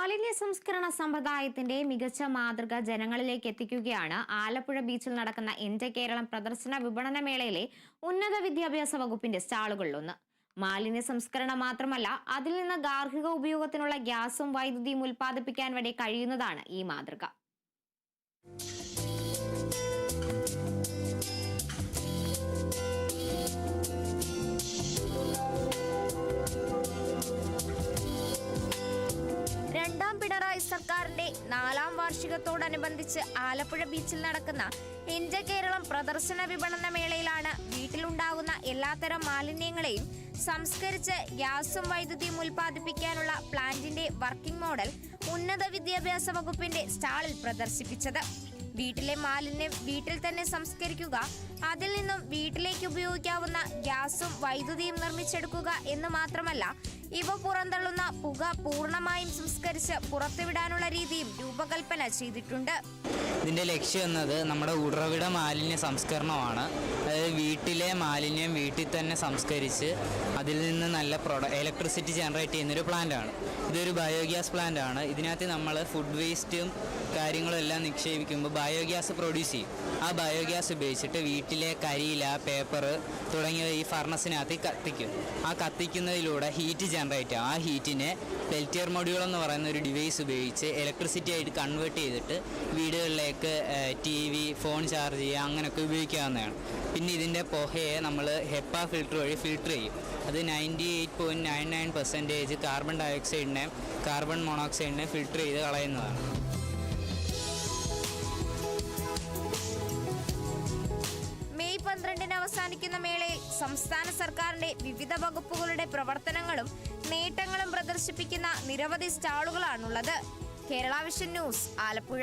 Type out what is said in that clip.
മാലിന്യ സംസ്കരണ സമ്പ്രദായത്തിന്റെ മികച്ച മാതൃക ജനങ്ങളിലേക്ക് എത്തിക്കുകയാണ് ആലപ്പുഴ ബീച്ചിൽ നടക്കുന്ന എന്റെ കേരളം പ്രദർശന വിപണന മേളയിലെ ഉന്നത വിദ്യാഭ്യാസ വകുപ്പിന്റെ സ്റ്റാളുകളിലൊന്ന്. മാലിന്യ സംസ്കരണം മാത്രമല്ല, അതിൽ നിന്ന് ഗാർഹിക ഉപയോഗത്തിനുള്ള ഗ്യാസും വൈദ്യുതിയും ഉൽപ്പാദിപ്പിക്കാൻ വരെ കഴിയുന്നതാണ് ഈ മാതൃക. രണ്ടാം പിണറായി സർക്കാരിന്റെ 4ാം വാർഷികത്തോടനുബന്ധിച്ച് ആലപ്പുഴ ബീച്ചിൽ നടക്കുന്ന എന്റെ കേരളം പ്രദർശന വിപണന മേളയിലാണ് വീട്ടിലുണ്ടാകുന്ന എല്ലാത്തരം മാലിന്യങ്ങളെയും സംസ്കരിച്ച് ഗ്യാസും വൈദ്യുതിയും ഉൽപ്പാദിപ്പിക്കാനുള്ള പ്ലാന്റിന്റെ വർക്കിംഗ് മോഡൽ ഉന്നത വിദ്യാഭ്യാസ വകുപ്പിന്റെ സ്റ്റാളിൽ പ്രദർശിപ്പിച്ചത്. വീട്ടിലെ മാലിന്യം വീട്ടിൽ തന്നെ സംസ്കരിക്കുക, അതിൽ നിന്നും വീട്ടിലേക്ക് ഉപയോഗിക്കാവുന്ന ഗ്യാസും വൈദ്യുതിയും നിർമ്മിച്ചെടുക്കുക എന്ന് മാത്രമല്ല, ഇവ പുറന്തള്ളുന്ന പുക പൂർണ്ണമായും സംസ്കരിച്ച് പുറത്തുവിടാനുള്ള രീതിയും രൂപകൽപ്പന ചെയ്തിട്ടുണ്ട്. ഇതിൻ്റെ ലക്ഷ്യം എന്നത് നമ്മുടെ ഉറവിട മാലിന്യ സംസ്കരണമാണ്. അതായത് വീട്ടിലെ മാലിന്യം വീട്ടിൽ തന്നെ സംസ്കരിച്ച് അതിൽ നിന്ന് നല്ല ഇലക്ട്രിസിറ്റി ജനറേറ്റ് ചെയ്യുന്നൊരു പ്ലാന്റാണ്. ഇതൊരു ബയോഗ്യാസ് പ്ലാന്റാണ്. ഇതിനകത്ത് നമ്മൾ ഫുഡ് വേസ്റ്റും കാര്യങ്ങളും എല്ലാം നിക്ഷേപിക്കുമ്പോൾ ബയോഗ്യാസ് പ്രൊഡ്യൂസ് ചെയ്യും. ആ ബയോഗ്യാസ് ഉപയോഗിച്ചിട്ട് വീട്ടിലെ കരിയില, പേപ്പർ തുടങ്ങിയവ ഈ ഫർണസിനകത്ത് കത്തിക്കും. ആ കത്തിക്കുന്നതിലൂടെ ഹീറ്റ് ജനറേറ്റ് ആവും. ആ ഹീറ്റിനെ പെൽറ്റിയർ മൊഡ്യൂൾ എന്ന് പറയുന്ന ഒരു ഡിവൈസ് ഉപയോഗിച്ച് ഇലക്ട്രിസിറ്റി ആയിട്ട് കൺവേർട്ട് ചെയ്തിട്ട് വീടുകളിലേക്ക് TV, ഫോൺ ചാർജ് ചെയ്യുക അങ്ങനെയൊക്കെ ഉപയോഗിക്കാവുന്നതാണ്. പിന്നെ ഇതിൻ്റെ പുകയെ നമ്മൾ ഹെപ്പ ഫിൽറ്റർ വഴി ഫിൽറ്റർ ചെയ്യും. അത് 98.99% കാർബൺ ഡയോക്സൈഡിനെ കാർബൺ മോണോക്സൈഡിനെ ഫിൽറ്റർ ചെയ്ത് കളയുന്നതാണ്. മെയ് 12-ന് അവസാനിക്കുന്ന മേളയിൽ സംസ്ഥാന സർക്കാരിന്റെ വിവിധ വകുപ്പുകളുടെ പ്രവർത്തനങ്ങളും നേട്ടങ്ങളും പ്രദർശിപ്പിക്കുന്ന നിരവധി സ്റ്റാളുകളാണുള്ളത്. Kerala Vision News, Alappuzha.